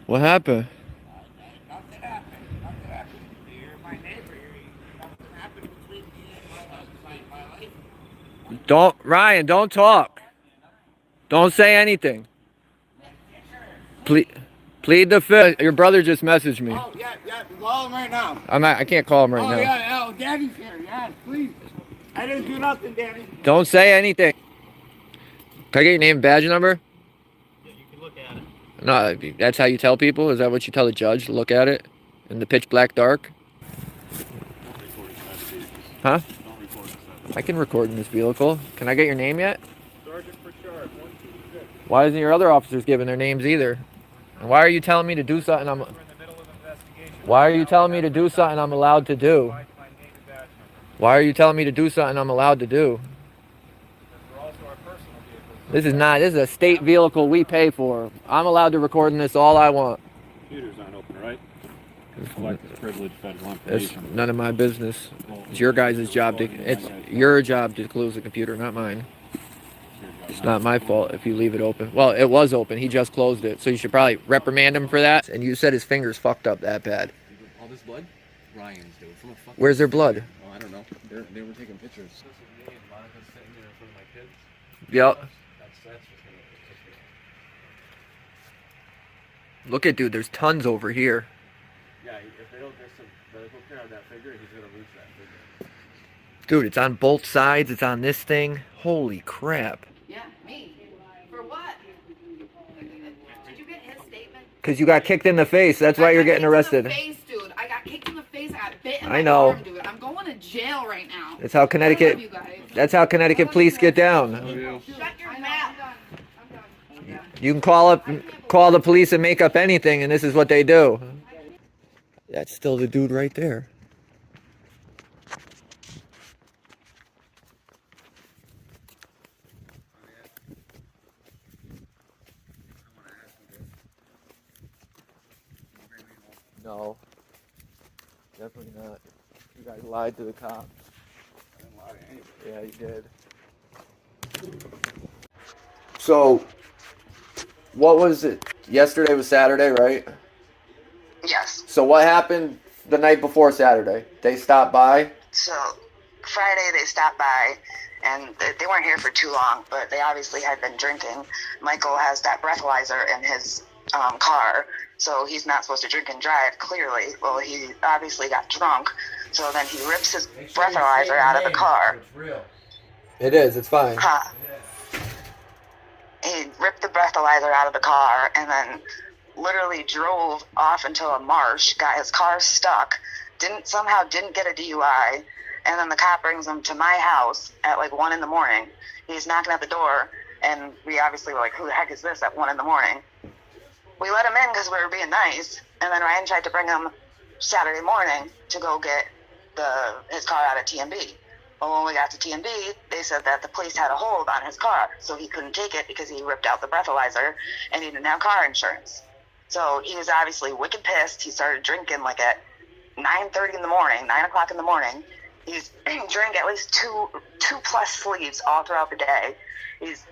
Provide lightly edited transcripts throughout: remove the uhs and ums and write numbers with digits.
What happened? Nothing happened. Nothing happened. You're my neighbor. Nothing happened between me and my life. Don't, Ryan, don't talk. Don't say anything. Plead, plead the fifth. Your brother just messaged me. Oh, yeah. Call him right now. I can't call him right now. Oh, yeah. Oh, Daddy's here. Yeah, please. I didn't do nothing, Daddy. Don't say anything. Can I get your name and badge number? Yeah, you can look at it. No, that's how you tell people? Is that what you tell the judge to look at it? In the pitch black dark? Huh? I can record in this vehicle. Can I get your name yet? Sergeant for Sharp, 126. Why isn't your other officers giving their names either? And why are you telling me to do something We're in the middle of an investigation. Why are you telling me to do something I'm allowed to do? Why are you telling me to do something I'm allowed to do? This is a state vehicle we pay for. I'm allowed to record in this all I want. Computer's not open, right? It's privileged federal It's information. none of my business. It's your guys' job it's your job to close the computer, not mine. It's not my fault if you leave it open. Well, it was open. He just closed it. So you should probably reprimand him for that. And you said his fingers fucked up that bad. All this blood? Ryan's, dude. From a fucking Where's their blood? Oh, I don't know. They were taking pictures. Yep. Look at, dude, there's tons over here. Yeah, if they don't get some medical care on that figure, he's gonna lose that figure. Dude, it's on both sides. It's on this thing. Holy crap. Yeah, me. For what? Did you get his statement? Because you got kicked in the face. That's why you're getting arrested. I got kicked in the face, dude. I got kicked in the face. I got bit in I my know. arm, dude. I'm going to jail right now. That's how Connecticut. I love you guys. That's how Connecticut police get down. Shut your mouth. I'm done. You can call the police and make up anything, and this is what they do. That's still the dude right there. No, definitely not. You guys lied to the cops. I didn't lie to anybody. Yeah, you did. So, what was it? Yesterday was Saturday, right? Yes. So what happened the night before Saturday? They stopped by? So Friday they stopped by, and they weren't here for too long, but they obviously had been drinking. Michael has that breathalyzer in his car, so he's not supposed to drink and drive, clearly. Well, he obviously got drunk, so then he rips his breathalyzer out of the car. It's real. It is, it's fine. Huh. He ripped the breathalyzer out of the car and then literally drove off into a marsh, got his car stuck, somehow didn't get a DUI, and then the cop brings him to my house at like 1 a.m. He's knocking at the door, and we obviously were like, who the heck is this at 1 a.m? We let him in because we were being nice, and then Ryan tried to bring him Saturday morning to go get his car out of TMB. Well, when we got to TMB, they said that the police had a hold on his car, so he couldn't take it because he ripped out the breathalyzer and he didn't have car insurance. So he was obviously wicked pissed. He started drinking like at 9:30 in the morning, 9 o'clock in the morning. He's drank at least two plus sleeves all throughout the day. He's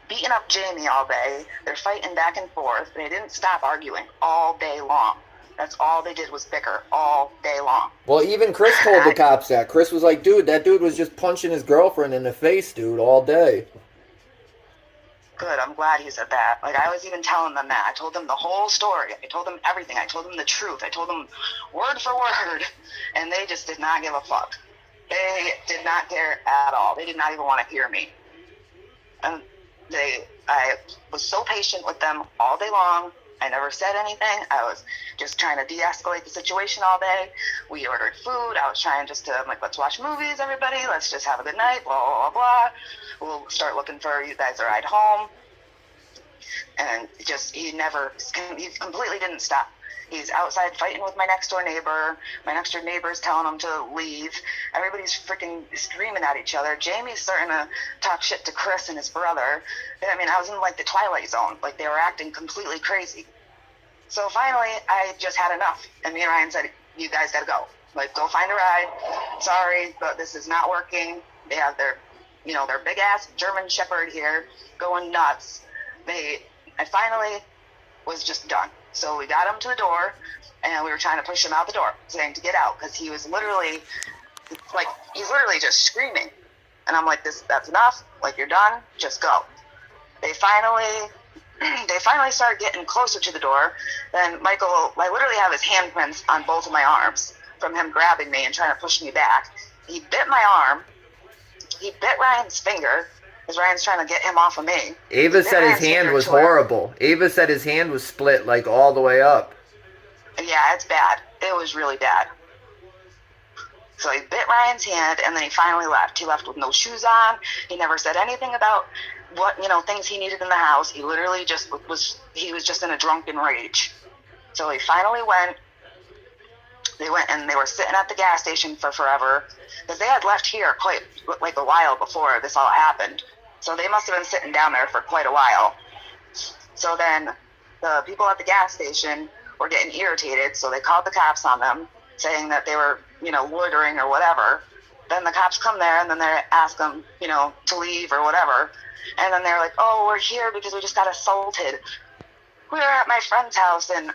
beating up Jamie all day. They're fighting back and forth. They didn't stop arguing all day long. That's all they did was bicker all day long. Well, even Chris told the cops that. Chris was like, dude, that dude was just punching his girlfriend in the face, dude, all day. Good, I'm glad he said that. Like, I was even telling them that. I told them the whole story. I told them everything. I told them the truth. I told them word for word. And they just did not give a fuck. They did not care at all. They did not even want to hear me. And I was so patient with them all day long. I never said anything. I was just trying to de-escalate the situation all day. We ordered food. I was trying I'm like, let's watch movies, everybody. Let's just have a good night, blah, blah, blah, blah. We'll start looking for you guys a ride home. And he completely didn't stop. He's outside fighting with my next door neighbor. My next door neighbor's telling him to leave. Everybody's freaking screaming at each other. Jamie's starting to talk shit to Chris and his brother. I mean, I was in like the Twilight Zone. Like, they were acting completely crazy. So finally, I just had enough. And me and Ryan said, you guys gotta go. Like, go find a ride. Sorry, but this is not working. They have their their big ass German Shepherd here going nuts. I finally was just done. So we got him to the door, and we were trying to push him out the door, saying to get out, because he was literally, he's literally just screaming. And I'm like, that's enough. Like, you're done. Just go. They finally started getting closer to the door. Then Michael, I literally have his handprints on both of my arms from him grabbing me and trying to push me back. He bit my arm. He bit Ryan's finger, because Ryan's trying to get him off of me. Ava said his hand was horrible. Ava said his hand was split, like, all the way up. Yeah, it's bad. It was really bad. So he bit Ryan's hand, and then he finally left. He left with no shoes on. He never said anything about what, things he needed in the house. He literally just was just in a drunken rage. So he finally went. They went, and they were sitting at the gas station for forever, because they had left here quite, a while before this all happened. So they must have been sitting down there for quite a while. So then the people at the gas station were getting irritated, so they called the cops on them, saying that they were, loitering or whatever. Then the cops come there, and then they ask them, to leave or whatever. And then they're like, oh, we're here because we just got assaulted. We were at my friend's house, and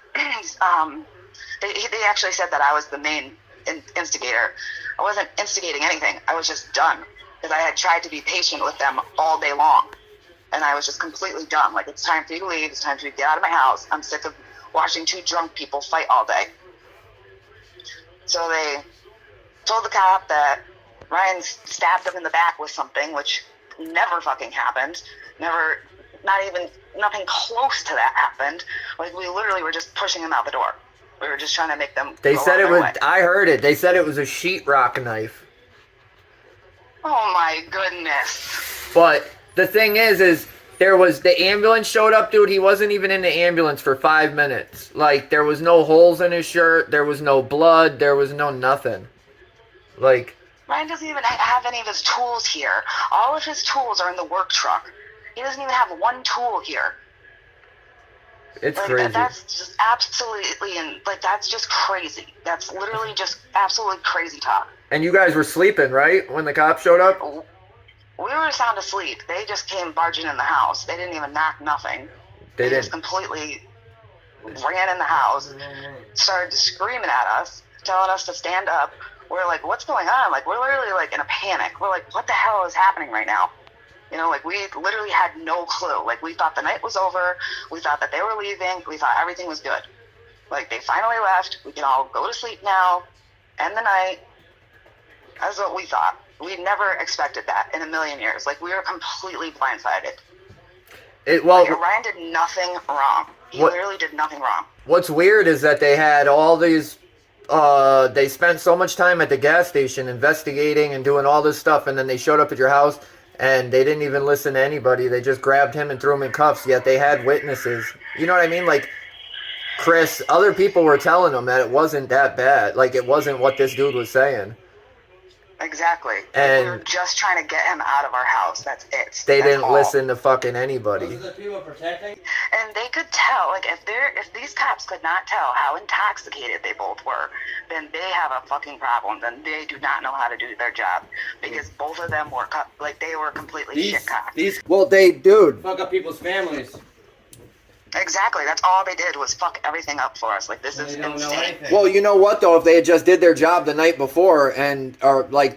they actually said that I was the main instigator. I wasn't instigating anything. I was just done, because I had tried to be patient with them all day long. And I was just completely done. Like, it's time for you to leave. It's time for you to get out of my house. I'm sick of watching two drunk people fight all day. So they told the cop that Ryan stabbed him in the back with something, which never fucking happened. Nothing close to that happened. Like, we literally were just pushing him out the door. We were just trying to make them They go said on it their was, way. I heard it. They said it was a sheetrock knife. Oh my goodness. But the thing is the ambulance showed up, dude. He wasn't even in the ambulance for 5 minutes. Like, there was no holes in his shirt. There was no blood. There was no nothing. Like, Ryan doesn't even have any of his tools here. All of his tools are in the work truck. He doesn't even have one tool here. it's Like, crazy. that's just absolutely, that's just crazy. That's literally just absolutely crazy talk. And you guys were sleeping, right, when the cops showed up? We were sound asleep. They just came barging in the house. They didn't even knock nothing. They just didn't. completely ran in the house, started screaming at us, telling us to stand up. We're like, what's going on? Like, we're literally, like, in a panic. We're like, what the hell is happening right now? We literally had no clue. Like, we thought the night was over. We thought that they were leaving. We thought everything was good. Like, they finally left. We can all go to sleep now. End the night. That's what we thought. We never expected that in a million years. Like, we were completely blindsided. Ryan did nothing wrong. He literally did nothing wrong. What's weird is that they had all these, they spent so much time at the gas station investigating and doing all this stuff, and then they showed up at your house, and they didn't even listen to anybody. They just grabbed him and threw him in cuffs, yet they had witnesses. You know what I mean? Like, Chris, other people were telling them that it wasn't that bad. Like, it wasn't what this dude was saying. Exactly. And we were just trying to get him out of our house. That's it. They That's didn't all. listen to fucking anybody. Those are the people protecting? And they could tell, like, if these cops could not tell how intoxicated they both were, then they have a fucking problem. Then they do not know how to do their job, because both of them were they were completely shit-cocked. Well, dude. Fuck up people's families. Exactly. That's all they did was fuck everything up for us. Like, this is They don't know insane. anything. Well, you know what, though? If they had just did their job the night before and,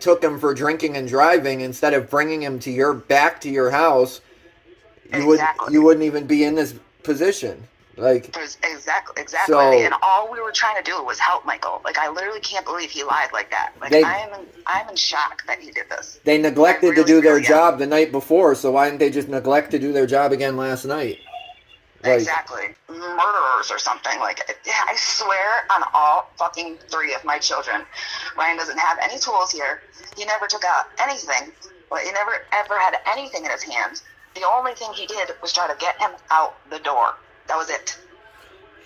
took him for drinking and driving instead of bringing him back to your house, you wouldn't even be in this position. Like, Exactly. So- And all we were trying to do was help Michael. Like, I literally can't believe he lied like that. Like, I'm in shock that he did this. they neglected I really, to do their really am. job the night before, so why didn't they just neglect to do their job again last night? Like, Exactly. Murderers or something. Like, I swear on all fucking 3 of my children, Ryan doesn't have any tools here. He never took out anything. He never ever had anything in his hands. The only thing he did was try to get him out the door. That was it.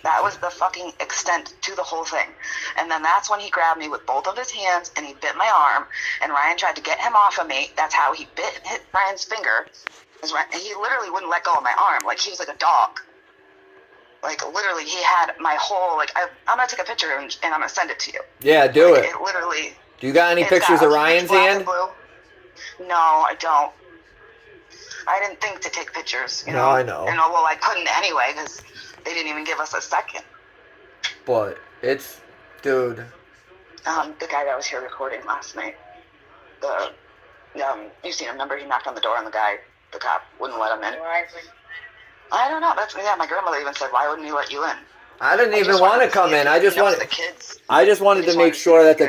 That was the fucking extent to the whole thing. And then that's when he grabbed me with both of his hands and he bit my arm, and Ryan tried to get him off of me. That's how he hit Ryan's finger. He literally wouldn't let go of my arm. Like, he was like a dog. Like, literally, he had my whole, like, I'm going to take a picture and I'm going to send it to you. Yeah, do it. It literally... Do you got any it's pictures got of a Ryan's black hand? and blue. No, I don't. I didn't think to take pictures, you No, know. I know. And well, I couldn't anyway because they didn't even give us a second. But it's, dude. The guy that was here recording last night, you seen him? Remember, he knocked on the door and the cop wouldn't let him in. I don't know. My grandmother even said, "Why wouldn't he let you in?" I didn't even want to come in. I just wanted the kids. I just wanted to make sure that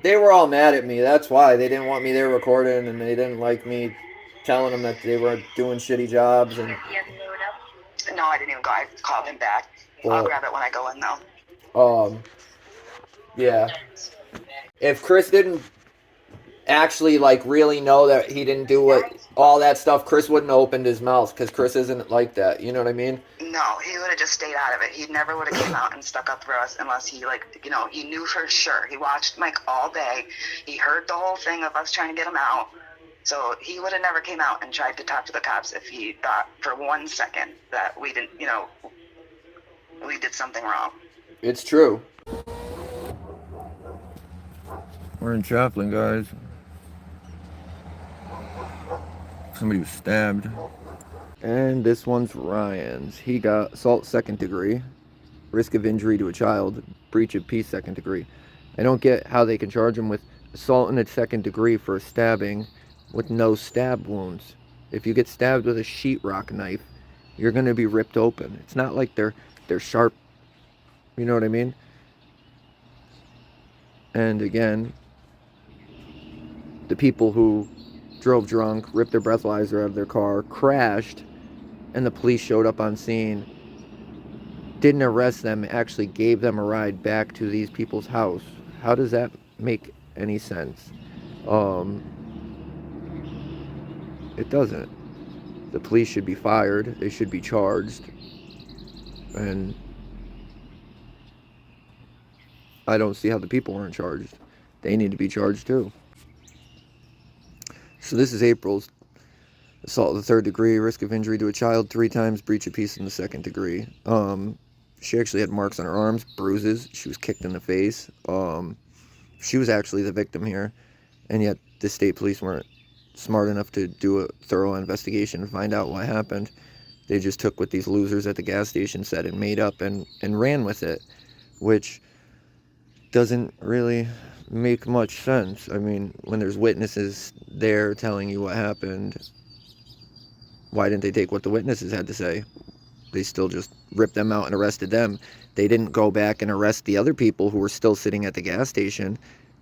they were all mad at me. That's why they didn't want me there recording, and they didn't like me telling them that they were doing shitty jobs. And no, I didn't even go. I called him back. I'll grab it when I go in though. Yeah. If Chris didn't actually really know that he didn't do all that stuff, Chris wouldn't have opened his mouth because Chris isn't like that. You know what I mean? No, he would have just stayed out of it. He never would have came out and stuck up for us unless he he knew for sure. He watched Mike all day. He heard the whole thing of us trying to get him out. So he would have never came out and tried to talk to the cops if he thought for 1 second that we didn't, we did something wrong. It's true. We're in Chaplin, guys. Somebody was stabbed. And this one's Ryan's. He got assault 2nd degree, risk of injury to a child, breach of peace 2nd degree. I don't get how they can charge him with assault in the 2nd degree for a stabbing with no stab wounds. If you get stabbed with a sheetrock knife, you're going to be ripped open. It's not like they're sharp. You know what I mean? And again, the people who drove drunk, ripped their breathalyzer out of their car, crashed, and the police showed up on scene, didn't arrest them, actually gave them a ride back to these people's house. How does that make any sense? It doesn't. The police should be fired. They should be charged. And I don't see how the people weren't charged. They need to be charged too. So this is April's assault of the 3rd degree, risk of injury to a child 3 times, breach of peace in the 2nd degree. She actually had marks on her arms, bruises. She was kicked in the face. She was actually the victim here, and yet the state police weren't smart enough to do a thorough investigation and find out what happened. They just took what these losers at the gas station said and made up and ran with it, which doesn't really make much sense. I mean, when there's witnesses there telling you what happened, why didn't they take what the witnesses had to say? They still just ripped them out and arrested them. They didn't go back and arrest the other people who were still sitting at the gas station.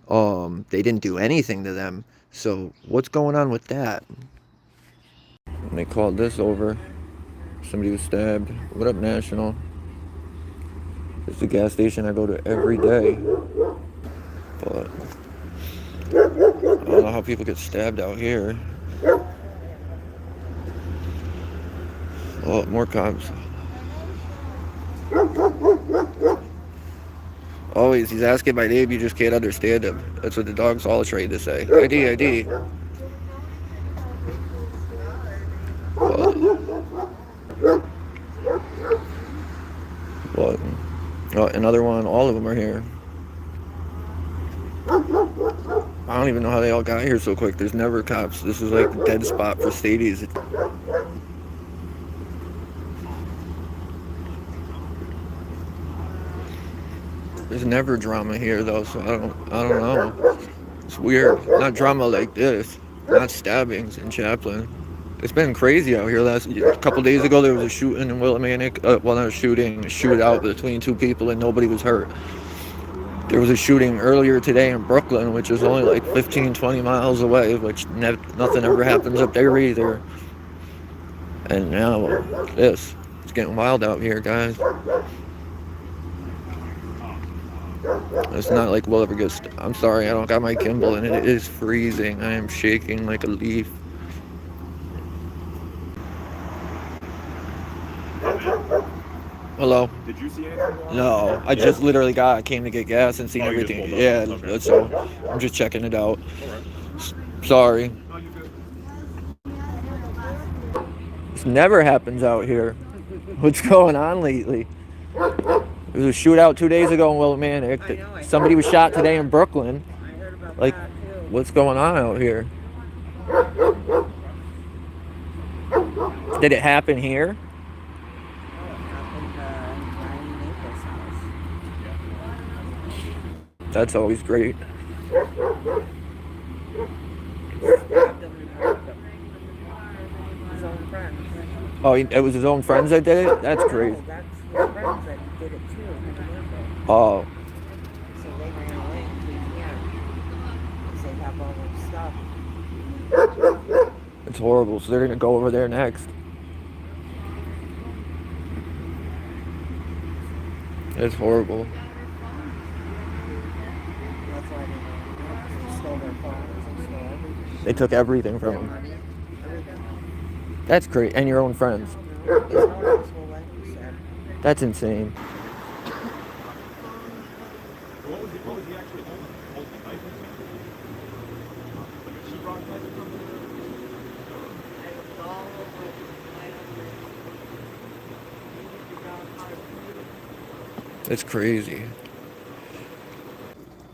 They didn't do anything to them. So what's going on with that? And they called this over. Somebody was stabbed. What up, National? It's the gas station I go to every day. But I don't know how people get stabbed out here. Oh, more cops. Always, he's asking my name, you just can't understand him. That's what the dog's all trained to say. ID. But oh, another one, all of them are here. I don't even know how they all got here so quick. There's never cops. This is like a dead spot for stadies. There's never drama here though, so I don't know. It's weird. Not drama like this. Not stabbings in Chaplin. It's been crazy out here. A couple days ago there was a shooting in Willimantic. Well, not a shooting, a shootout between 2 people and nobody was hurt. There was a shooting earlier today in Brooklyn, which is only like 15-20 miles away, which nothing ever happens up there either. And now this. It's getting wild out here, guys. It's not like we'll ever get... I'm sorry, I don't got my gimbal and it is freezing. I am shaking like a leaf. Hello? Did you see anything? No, I just literally came to get gas and seen everything. Yeah, Okay. So I'm just checking it out. Sorry. No, you're good. This never happens out here. What's going on lately? There was a shootout 2 days ago in Willimantic. Somebody was shot today in Brooklyn. Like, what's going on out here? Did it happen here? That's always great. Oh, it was his own friends that did it? That's crazy. That's his friends that did it too. Oh, So they ran away to here. Because they have all their stuff. it's horrible. So they're going to go over there next. It's horrible. That's why they stole their phones and stole everything. They took everything from him. Money, everything. That's great. And your own friends. His whole life, he said. That's insane. What was he actually holding? Holding a knife or something? Like a sheetrock knife or something? It's crazy.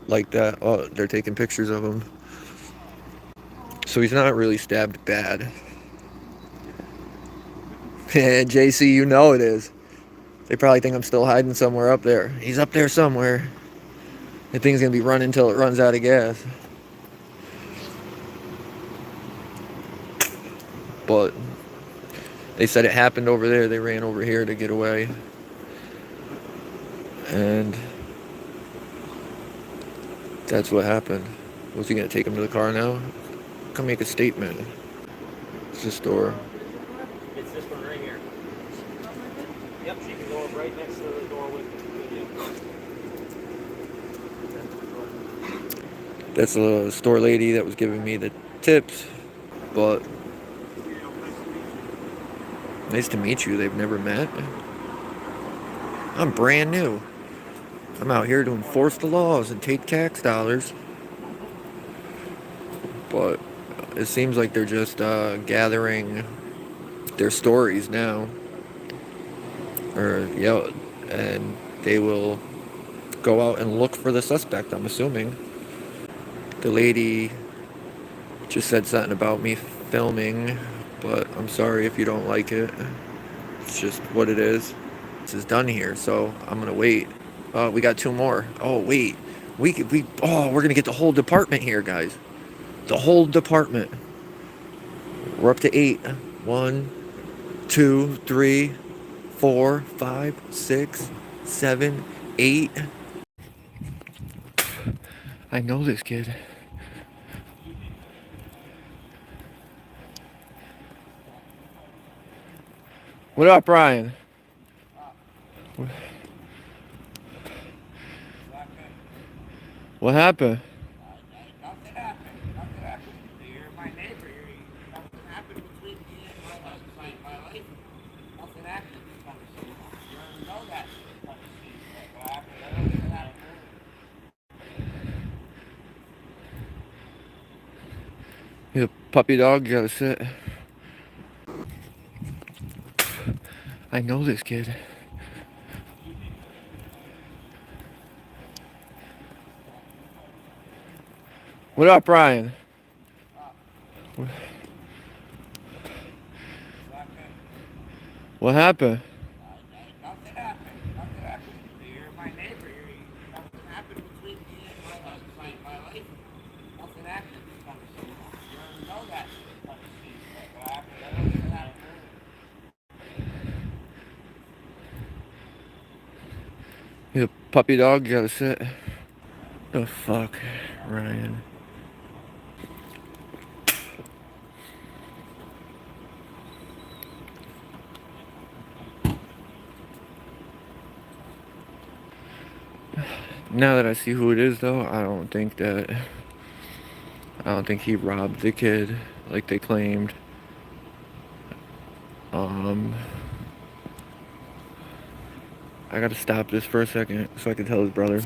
Like that. Oh, they're taking pictures of him. So he's not really stabbed bad. Yeah, JC, you know it is. They probably think I'm still hiding somewhere up there. He's up there somewhere. The thing's gonna be running until it runs out of gas. But they said it happened over there. They ran over here to get away. And that's what happened. Was he gonna take him to the car now? Come make a statement. It's the store. It's this one right here. Yep, she can go up right next to the door with you. That's the store lady that was giving me the tips. But nice to meet you. They've never met. I'm brand new. I'm out here to enforce the laws and take tax dollars. But it seems like they're just gathering their stories now. And they will go out and look for the suspect, I'm assuming. The lady just said something about me filming, but I'm sorry if you don't like it. It's just what it is. This is done here, so I'm gonna wait. We got 2 more. Oh wait, we're gonna get the whole department here, guys. The whole department. We're up to 8. 1, 2, 3, 4, 5, 6, 7, 8. I know this kid. What up, Brian? What happened? Nothing happened. Nothing happened. You're my neighbor. Nothing happened between me and my life. Nothing happened. You know that. What happened? I don't think that You a puppy dog? You gotta sit. I know this kid. What up, Brian? What happened? Nothing happened. Nothing happened. You're my neighbor. Nothing happened between me and my life. Nothing happened. You know that. What happened? I don't think that You a puppy dog? You gotta sit. The fuck, Ryan? Now that I see who it is, though, I don't think he robbed the kid like they claimed. I gotta stop this for a second so I can tell his brother.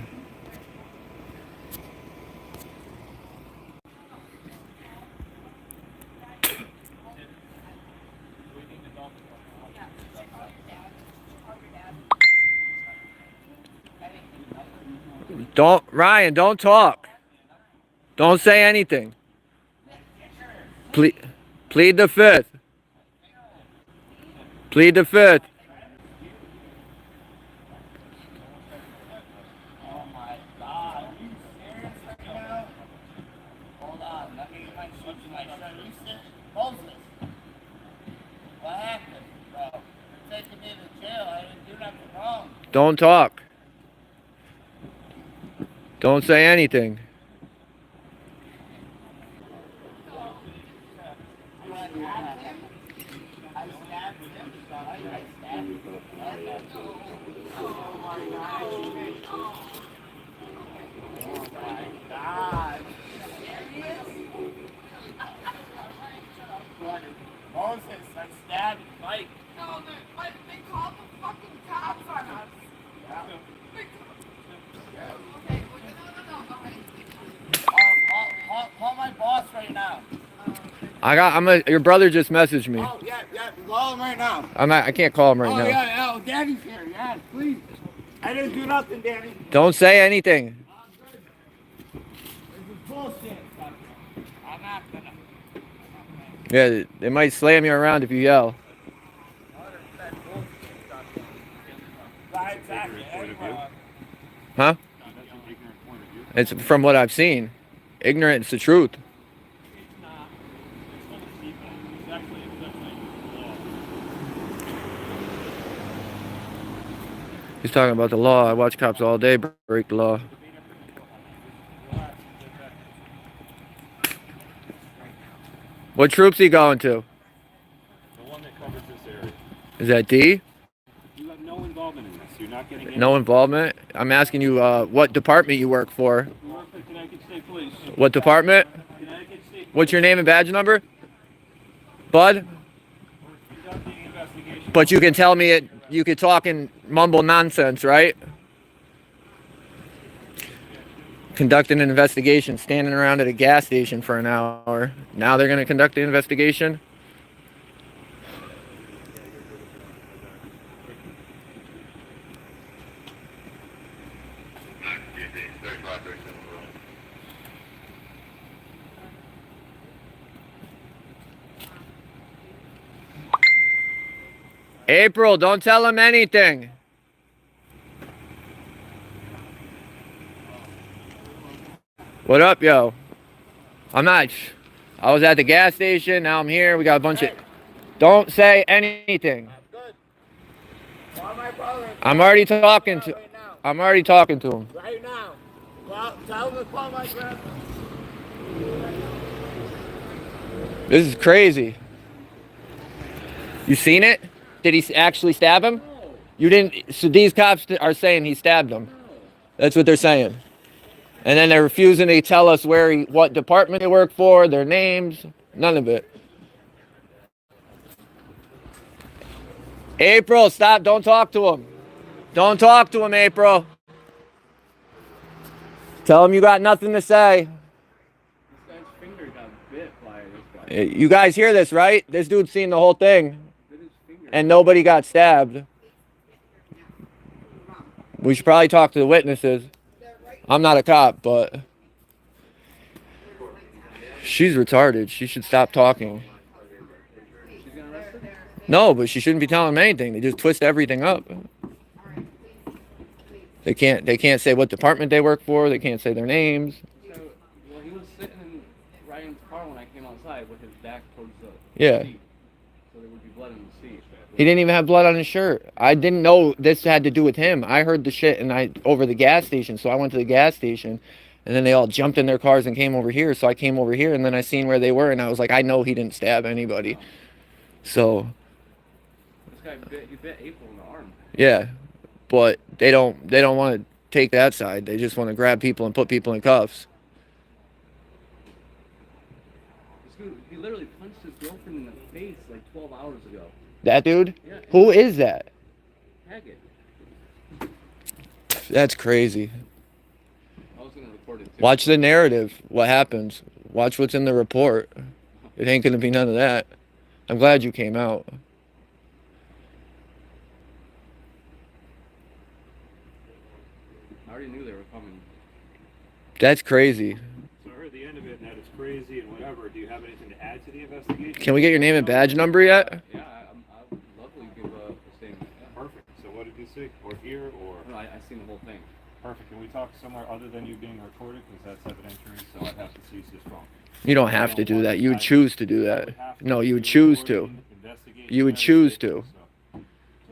Ryan, don't talk. Don't say anything. Plead the 5th. Plead the fifth. Oh my God, are you serious right now? Hold on, let me get my switch my shirt. Are you serious? Moses, what happened, bro? You're taking me to jail. I didn't do nothing wrong. Don't talk. Don't say anything. I stabbed him. I stabbed him. Oh my God. Moses, I stabbed Mike. No, they called the fucking cops on us. Okay, no. Okay. Call my boss right now. Your brother just messaged me. Oh, yeah, call him right now. I can't call him right now. Yeah, Daddy's here, yeah, please. I didn't do nothing, Daddy. Don't say anything. This is bullshit. I'm not gonna. Yeah, they might slam you around if you yell. Right, exactly. Huh? It's from what I've seen. Ignorant is the truth. He's talking about the law. I watch cops all day break the law. What troops he going to? The one that covers this area. Is that D? You have no involvement in this. You're not getting any. No involvement? I'm asking you what department you work for. You work for Connecticut State Police. What department? Connecticut State What's your name and badge number? Bud? Conducting investigation. But you can tell me it. You could talk and mumble nonsense, right? Conducting an investigation, standing around at a gas station for an hour. Now they're going to conduct the investigation? April, don't tell him anything. What up, yo? I was at the gas station, now I'm here, we got a bunch of... Don't say anything. Good. Call my brother. I'm already talking to him. Right now. Tell him to call my grandpa. This is crazy. You seen it? Did he actually stab him? You didn't. So these cops are saying he stabbed him. That's what they're saying. And then they're refusing to tell us what department they work for, their names, none of it. April, stop. Don't talk to him. Don't talk to him, April. Tell him you got nothing to say. This guy's finger got bit by this guy. You guys hear this, right? This dude's seen the whole thing. Bit his finger. And nobody got stabbed. We should probably talk to the witnesses. I'm not a cop, but she's retarded. She should stop talking. She's gonna arrest him? No, but she shouldn't be telling him anything. They just twist everything up. They can't say what department they work for. They can't say their names. So, well, he was sitting in Ryan's car when I came outside with his back towards the Yeah. seat. So there would be blood in the seat. He didn't even have blood on his shirt. I didn't know this had to do with him. I heard the shit over the gas station, so I went to the gas station, and then they all jumped in their cars and came over here. So I came over here, and then I seen where they were, and I was like, I know he didn't stab anybody. So This guy he bit April in the arm. yeah, but they don't want to take that side. They just want to grab people and put people in cuffs. This dude, he literally punched his girlfriend in the face like 12 hours ago. That dude? Yeah. Who is that? Haggett. That's crazy. I was gonna report it too. Watch the narrative. What happens? Watch what's in the report. It ain't gonna be none of that. I'm glad you came out. I already knew they were coming. That's crazy. So I heard the end of it and that it's crazy and whatever. Do you have anything to add to the investigation? Can we get your name and badge number yet? Yeah, I would love to give we talk somewhere other than you being recorded? Because that's evidentiary, so I'd have to cease this phone. You don't have to do that. You would choose to do that. No, you would choose to. You would choose to. So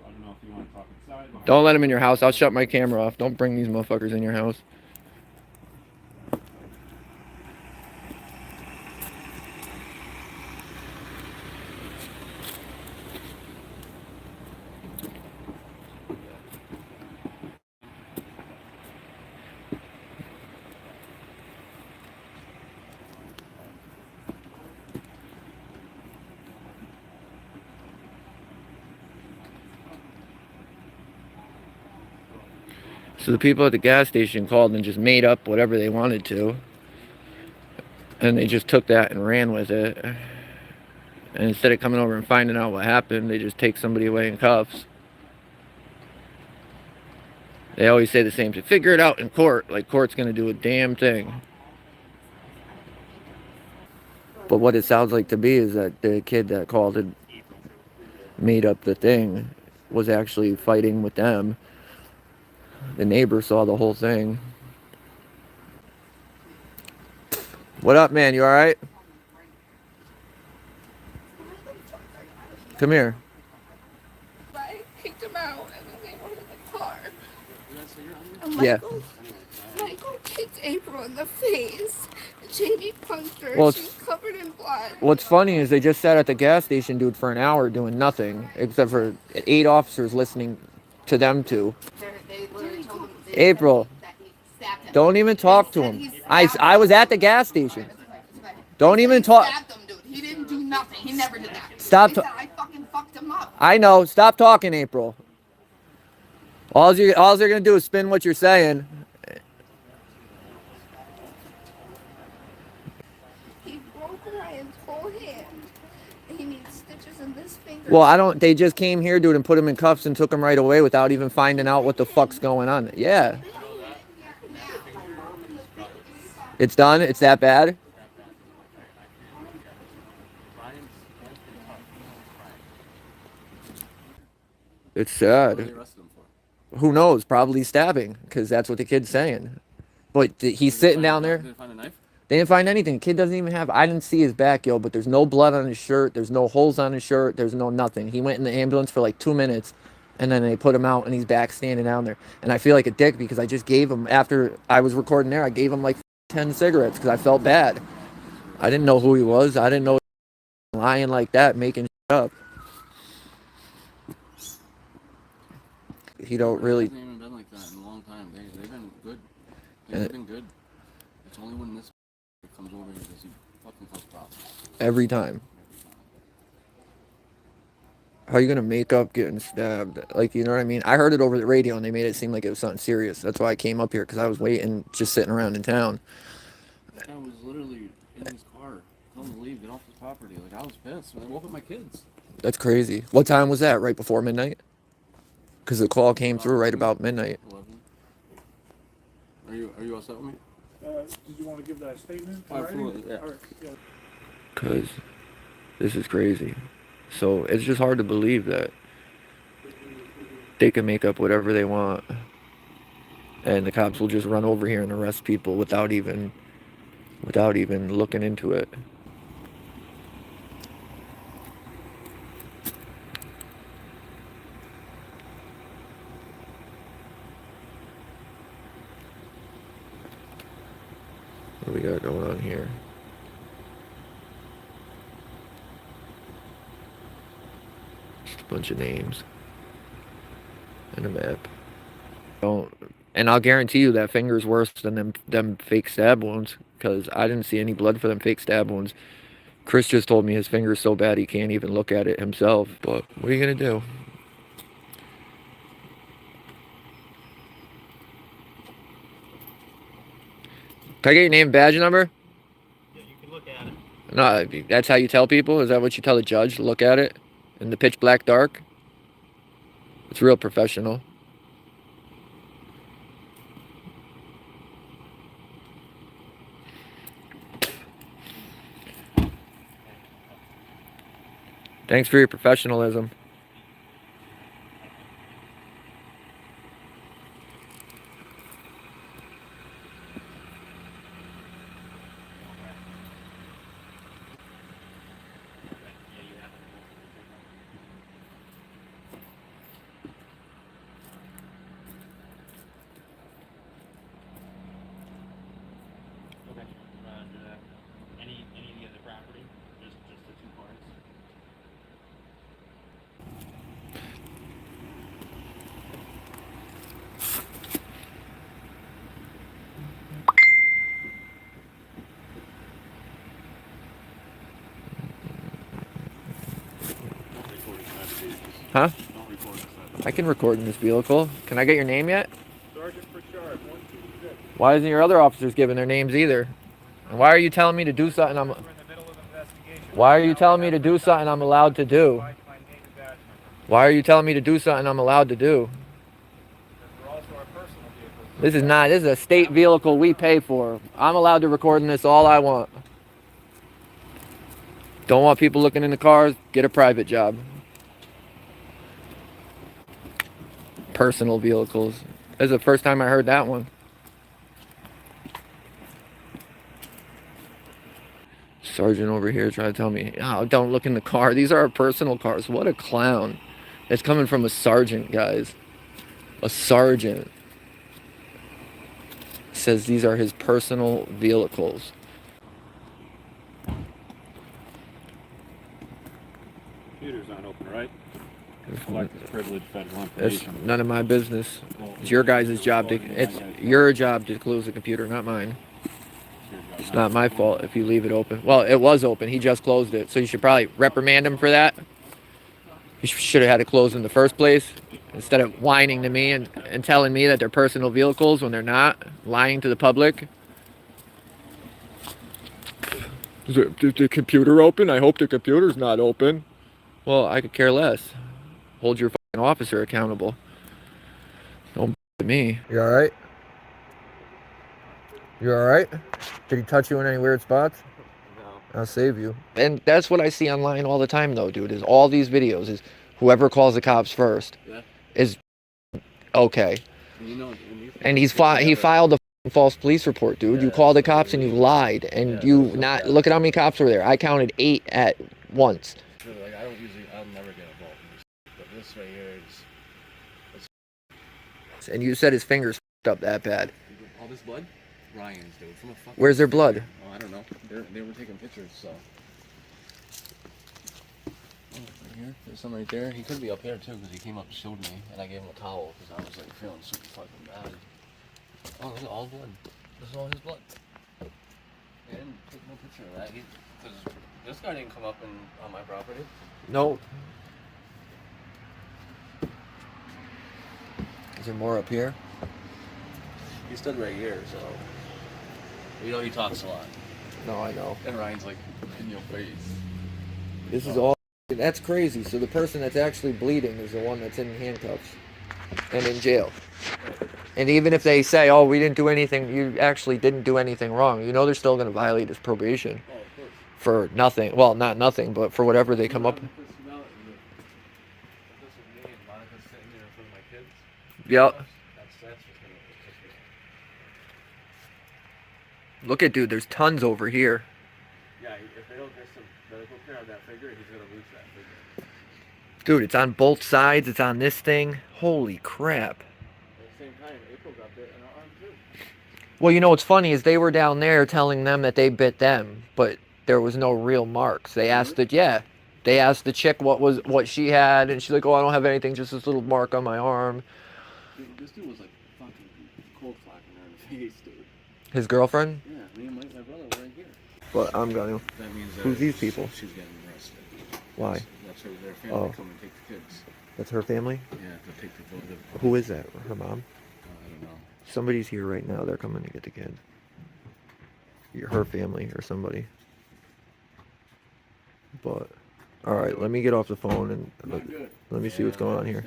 I don't know if you want to talk inside. Don't let them in your house. I'll shut my camera off. Don't bring these motherfuckers in your house. So the people at the gas station called and just made up whatever they wanted to. And they just took that and ran with it. And instead of coming over and finding out what happened, they just take somebody away in cuffs. They always say the same thing. Figure it out in court. Like court's going to do a damn thing. But what it sounds like to me is that the kid that called and made up the thing was actually fighting with them. The neighbor saw the whole thing. What up, man? You alright? Come here. I kicked him out and then they were in the car. And Yeah. Michael kicked April in the face. Jamie punched her. Well, She's covered in blood. What's funny is they just sat at the gas station, dude, for an hour doing nothing, except for 8 officers listening to them two. They literally told him April, that he stabbed him. don't even talk to him. I was at the gas station. Don't even He talk. stabbed him, dude. He didn't do nothing. He never did that. Stop They ta- said I fucking fucked him up. I know. Stop talking, April. All they're gonna do is spin what you're saying. He broke Ryan's whole hand. He needs stitches in this finger. Well, I don't. They just came here, dude, and put him in cuffs and took him right away without even finding out what the fuck's going on. Yeah. It's done. It's that bad. It's sad. What did they arrest him for? Who knows? Probably stabbing, because that's what the kid's saying. But he's sitting down there. Did they find a knife? They didn't find anything. The kid doesn't even have. I didn't see his back, yo, but there's no blood on his shirt. There's no holes on his shirt. There's no nothing. He went in the ambulance for like 2 minutes, and then they put him out, and he's back standing down there. And I feel like a dick because I just gave him, after I was recording there, I gave him like 10 cigarettes because I felt bad. I didn't know who he was. I didn't know he was lying like that, making shit up. He don't really. It hasn't even been like that in a long time. They've been good. They've been good. It's only when this comes over here does he fucking cause problems. Every time. How are you gonna make up getting stabbed? Like, you know what I mean? I heard it over the radio and they made it seem like it was something serious. That's why I came up here, because I was waiting, just sitting around in town. This guy was literally in his car. Tell him to leave, get off the property. Like, I was pissed. I woke up my kids. That's crazy. What time was that? Right before midnight? Because the call came through right about midnight. 11. Are you all set with me? Did you want to give that statement? Absolutely, yeah. All right, yeah. Because this is crazy. So it's just hard to believe that they can make up whatever they want. And the cops will just run over here and arrest people without even looking into it. What do we got going on here? Just a bunch of names and a map. And I'll guarantee you that finger's worse than them fake stab wounds, because I didn't see any blood for them fake stab wounds. Chris just told me his finger's so bad he can't even look at it himself. But what are you gonna do? Can I get your name and badge number? Yeah, you can look at it. No, that's how you tell people? Is that what you tell the judge? Look at it in the pitch black dark? It's real professional. Thanks for your professionalism. Huh? Don't record this. I can record in this vehicle. Can I get your name yet? Sergeant for Sharp, 126. Why isn't your other officers giving their names either? And why are you telling me to do something We're in the middle of investigation. Why are you telling me to do something I'm allowed to do? Why are you telling me to do something I'm allowed to do? They're also our personal vehicles. This is a state vehicle we pay for. I'm allowed to record in this all I want. Don't want people looking in the cars, get a private job. Personal vehicles. This is the first time I heard that one. Sergeant over here trying to tell me, oh, don't look in the car. These are our personal cars. What a clown. It's coming from a sergeant, guys. A sergeant says these are his personal vehicles. Computer's not open, right? Collective privilege, federal It's information. none of my business. It's your guys' job to. It's your job to close the computer, not mine. It's not my fault if you leave it open. Well, it was open. He just closed it, so you should probably reprimand him for that. You should have had it closed in the first place instead of whining to me and telling me that they're personal vehicles when they're not. Lying to the public. Is the computer open? I hope the computer's not open. Well, I could care less. Hold your fucking officer accountable. Don't to me. You alright? You alright? Did he touch you in any weird spots? No. I'll save you. And that's what I see online all the time though, dude, is all these videos is whoever calls the cops first is okay. And he filed a false police report, dude. You called the cops and you lied and look at how many cops were there. I counted 8 at once. Like, I'll never get involved in this. But this right here is... And you said his fingers up that bad. All this blood? Ryan's, dude. From a fucking... Where's their blood? Oh, I don't know. They were taking pictures, so... Oh, right here. There's some right there. He could be up here, too, because he came up and showed me, and I gave him a towel, because I was, like, feeling super fucking bad. Oh, look at all the blood. This is all his blood. They didn't take no picture of that. Because this guy didn't come up on my property. No. Is there more up here? He stood right here, so... You know he talks a lot. No, I know. And Ryan's like, in your face. This is all... That's crazy. So the person that's actually bleeding is the one that's in handcuffs and in jail. And even if they say, oh, we didn't do anything, you actually didn't do anything wrong, you know they're still going to violate his probation. Oh, of course. For nothing. Well, not nothing, but for whatever they come up... Yep. Look at, dude, there's tons over here. Yeah, if they don't get some medical care on that figure, he's going to lose that figure. Dude, it's on both sides. It's on this thing. Holy crap. At the same time, April got bit in her arm, too. Well, you know what's funny is they were down there telling them that they bit them, but there was no real marks. They asked they asked the chick what she had, and she's like, oh, I don't have anything, just this little mark on my arm. This dude was like fucking cold flocking her in the face, dude. His girlfriend? Yeah, me and my brother were right here. But I'm going. That means that Who's these people? She's getting arrested. Why? That's their family come and take the kids. That's her family? Yeah, to take the Who is that? Her mom? I don't know. Somebody's here right now. They're coming to get the kid. Her family or somebody. But, all right, let me get off the phone and let me see what's going on here.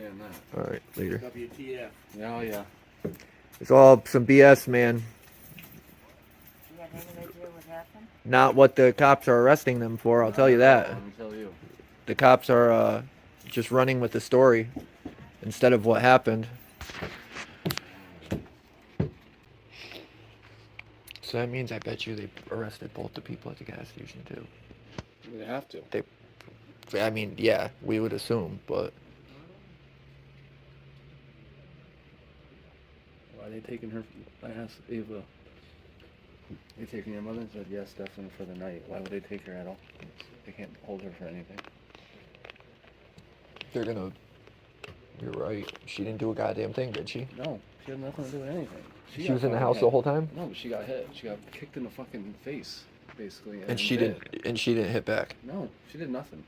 All right, later. WTF. Yeah, yeah. It's all some BS, man. Do you have any idea what happened? Not what the cops are arresting them for, I'll tell you that. Let me tell you. The cops are just running with the story instead of what happened. So that means I bet you they arrested both the people at the gas station too. They have to. I mean, yeah, we would assume, but Why are they taking her? I asked Ava. They taking your mother? And said yes, definitely for the night. Why would they take her at all? They can't hold her for anything. they're gonna. You're right. She didn't do a goddamn thing, did she? No, she had nothing to do with anything. She got was in the fucking house hit. the whole time, No, but she got hit. She got kicked in the fucking face, basically. and she didn't. And she didn't hit back. No, she did nothing.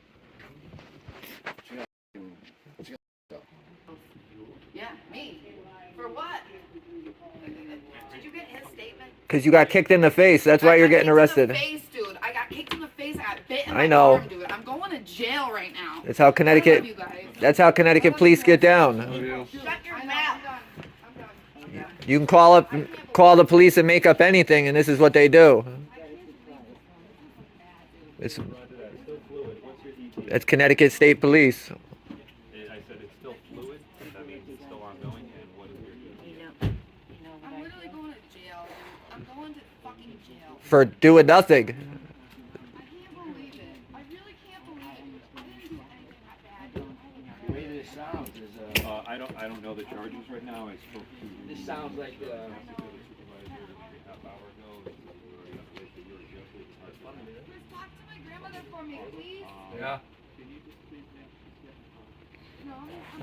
She For what? Did you get his statement? Because you got kicked in the face. That's why you're getting arrested. I got kicked in the face, dude. I got kicked in the face. I got bit in I my know. arm, dude. I'm going to jail right now. That's how Connecticut. I love you guys. That's how Connecticut police get down. Shut your mouth. I'm done. You can call the police and make up anything, and this is what they do. It's Connecticut State Police. I said it's still fluid. That means it's still ongoing. And what is your I'm literally going to jail, dude. I'm going to fucking jail. For doing nothing. I can't believe it. I really can't believe it. I didn't do anything that bad. The way this sounds is, I don't know the charges right now. I spoke to this sounds like, the supervisor a half hour ago. Chris, talk to my grandmother for me, please. Yeah. No,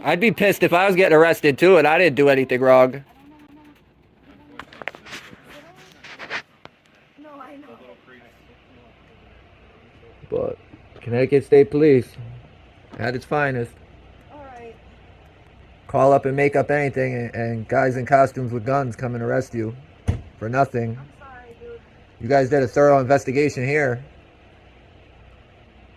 I'd be pissed if I was getting arrested too, and I didn't do anything wrong. no, I know. But Connecticut State Police, at its finest. Alright. Call up and make up anything, and guys in costumes with guns come and arrest you for nothing. I'm sorry, dude. You guys did a thorough investigation here.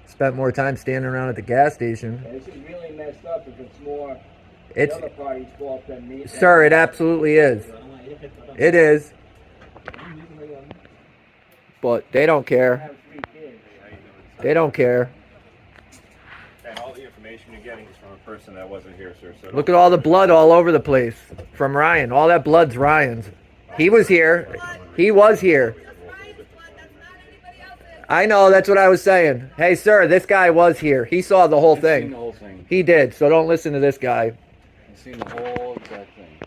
Spent more time standing around at the gas station. this is really messed up if it's more It's, the other party's fault than me. sir, it absolutely is. It is. But they don't I care. have 3 kids. They don't care. And all the information you're getting is from a person that wasn't here, sir. So Look at all the blood all over the place from Ryan. All that blood's Ryan's. He was here. He was here. I know, that's what I was saying. Hey, sir, this guy was here. He saw the whole I've seen the thing. whole thing. He did, so don't listen to this guy. I've seen the whole exact thing.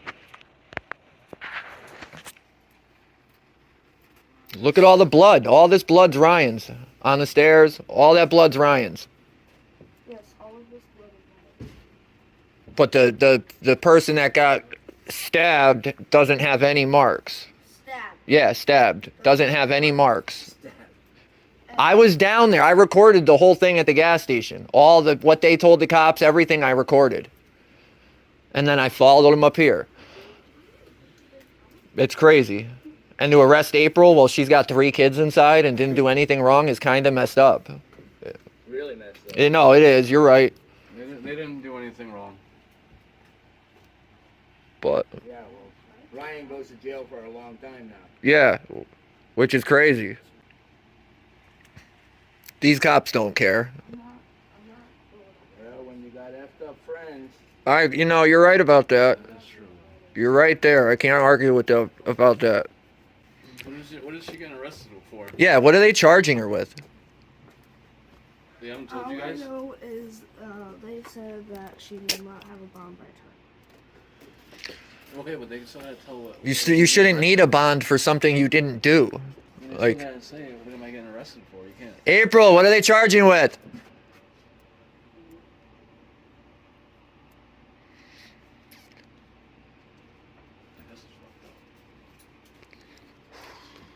Look at all the blood. All this blood's Ryan's. On the stairs, all that blood's Ryan's. Yes, all of this blood is mine. But the person that got stabbed doesn't have any marks. Stabbed. Yeah, stabbed. Doesn't have any marks. I was down there. I recorded the whole thing at the gas station. All the what they told the cops, everything I recorded. And then I followed them up here. It's crazy. And to arrest April while she's got 3 kids inside and didn't do anything wrong is kind of messed up. Really messed up. No, it is. You're right. They didn't do anything wrong. But Yeah, well, Ryan goes to jail for a long time now. yeah, which is crazy. These cops don't care. Well, when you got effed up friends, You're right about that. That's true. You're right there. I can't argue with them about that. What is she getting arrested for? Yeah, what are they charging her with? They haven't told All you guys? I know is they said that she did not have a bond by time. Okay, but they still gotta tell. You shouldn't need a bond for something you didn't do. They still Like, gotta say, what am I getting arrested for? You can't. April, what are they charging with? This is fucked up.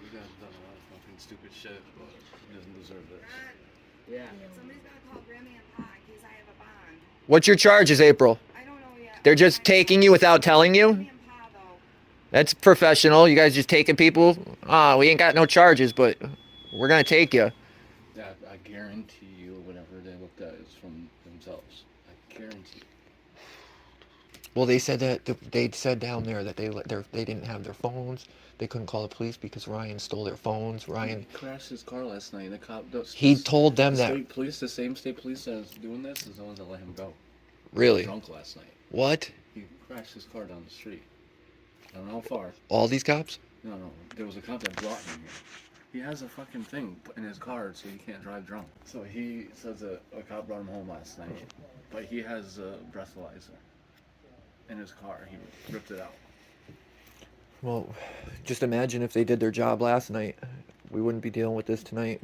You guys have done a lot of fucking stupid shit, but he doesn't deserve this. yeah. Somebody's gotta call Grammy and Pa in case I have a bond. What's your charges, April? I don't know yet. They're just taking you without telling you? Grammy and Pa, though. That's professional. You guys just taking people? We ain't got no charges, but we're gonna take you. Yeah, I guarantee you, whatever they looked at is from themselves. I guarantee. Well, they said that they said down there that they didn't have their phones. They couldn't call the police because Ryan stole their phones. Ryan, He crashed his car last night. The cop. he told them that. State police, the same state police that is doing this, is the ones that let him go. Really? Drunk last night. What? He crashed his car down the street. I don't know how far. All these cops? No. There was a cop that brought him here. He has a fucking thing in his car so he can't drive drunk. So he says a cop brought him home last night, but he has a breathalyzer in his car. He ripped it out. Well, just imagine if they did their job last night. We wouldn't be dealing with this tonight.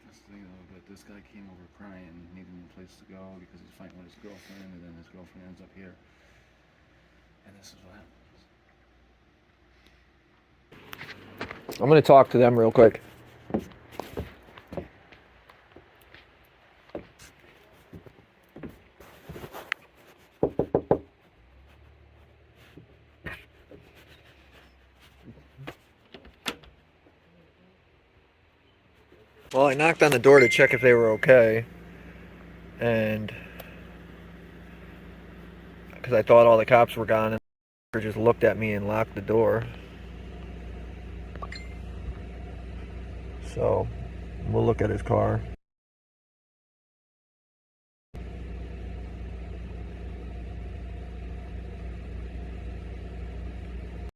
That's the thing though, but this guy came over crying, needing a place to go because he's fighting with his girlfriend, and then his girlfriend ends up here. And this is what happens. I'm gonna talk to them real quick. Well, I knocked on the door to check if they were okay. And because I thought all the cops were gone, and they just looked at me and locked the door. So we'll look at his car.